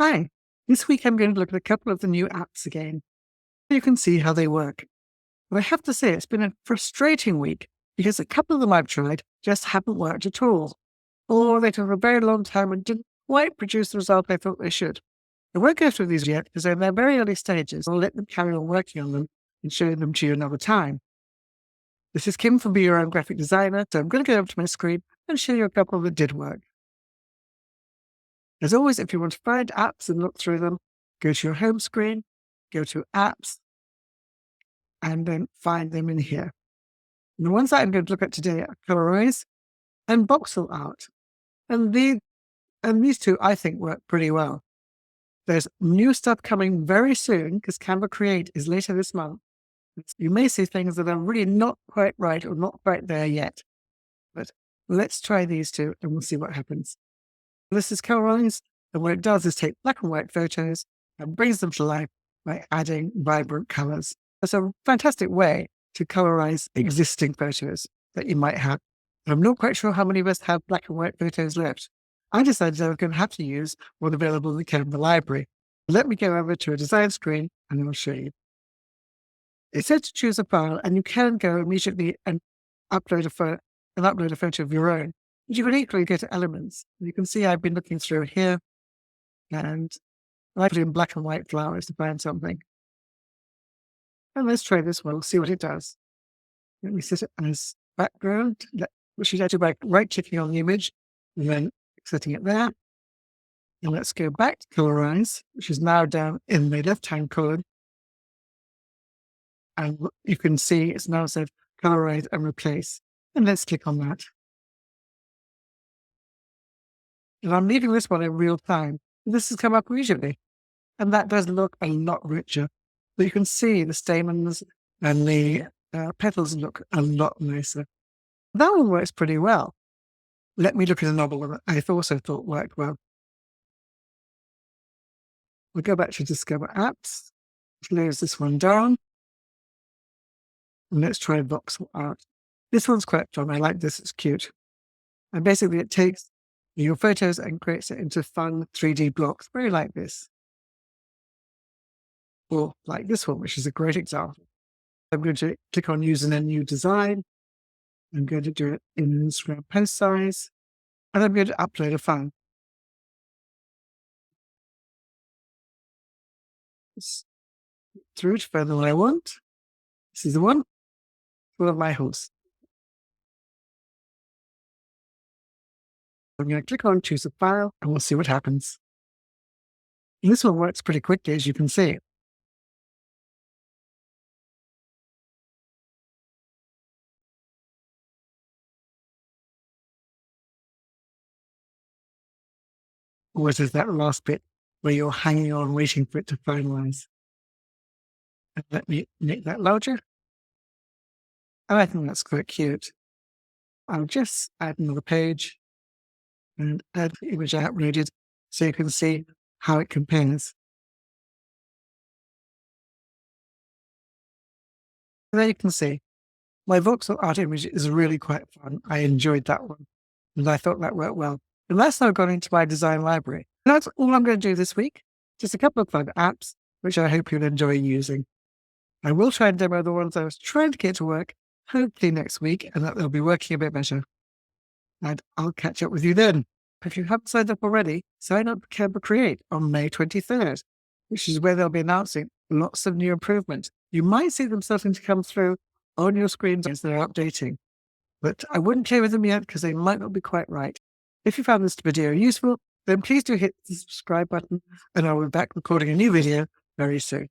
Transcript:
Hi, this week I'm going to look at a couple of the new apps again. You can see how they work. But I have to say, it's been a frustrating week because a couple of them I've tried just haven't worked at all. Or they took a very long time and didn't quite produce the result I thought they should. I won't go through these yet because they're in their very early stages. I'll let them carry on working on them and show them to you another time. This is Kim from Be Your Own Graphic Designer, so I'm going to go over to my screen and show you a couple that did work. As always, if you want to find apps and look through them, go to your home screen, go to Apps, and then find them in here. And the ones that I'm going to look at today are Colorize and VoxelArt. And these two, I think, work pretty well. There's new stuff coming very soon because Canva Create is later this month. You may see things that are really not quite right or not quite there yet. But let's try these two and we'll see what happens. This is Colorize, and what it does is take black and white photos and brings them to life by adding vibrant colors. It's a fantastic way to colorize existing photos that you might have. I'm not quite sure how many of us have black and white photos left. I decided I was going to have to use what's available in the Canva library. Let me go over to a design screen and I'll show you. It says to choose a file, and you can go immediately and upload a photo of your own. But you can equally go to elements. You can see I've been looking through here, and I put in black and white flowers to find something. And let's try this one, see what it does. Let me set it as background, which is actually by right-clicking on the image and then setting it there. And let's go back to Colorize, which is now down in the left-hand column. And you can see it's now said Colorize and Replace. And let's click on that. And I'm leaving this one in real time. This has come up immediately. And that does look a lot richer. But you can see the stamens and the petals look a lot nicer. That one works pretty well. Let me look at another one that I also thought worked well. We'll go back to Discover Apps, close this one down, and let's try Voxel Art. This one's quite fun. I like this, it's cute. And basically it takes your photos and creates it into fun 3D blocks, very like this. Or like this one, which is a great example. I'm going to click on using a new design. I'm going to do it in Instagram post size, and I'm going to upload a file. Through to find the one I want. This is the one, full of my host. I'm going to click on choose a file and we'll see what happens. And this one works pretty quickly, as you can see. Or is that last bit where you're hanging on waiting for it to finalize? And let me make that larger. And I think that's quite cute. I'll just add another page and add the image I uploaded so you can see how it compares. And there you can see my voxel art image is really quite fun. I enjoyed that one and I thought that worked well. And that's now gone into my design library. And that's all I'm going to do this week. Just a couple of fun apps, which I hope you'll enjoy using. I will try and demo the ones I was trying to get to work, hopefully next week, and that they'll be working a bit better. And I'll catch up with you then. If you haven't signed up already, sign up for Canva Create on May 23rd, which is where they'll be announcing lots of new improvements. You might see them starting to come through on your screens as they're updating, but I wouldn't play with them yet because they might not be quite right. If you found this video useful, then please do hit the subscribe button, and I'll be back recording a new video very soon.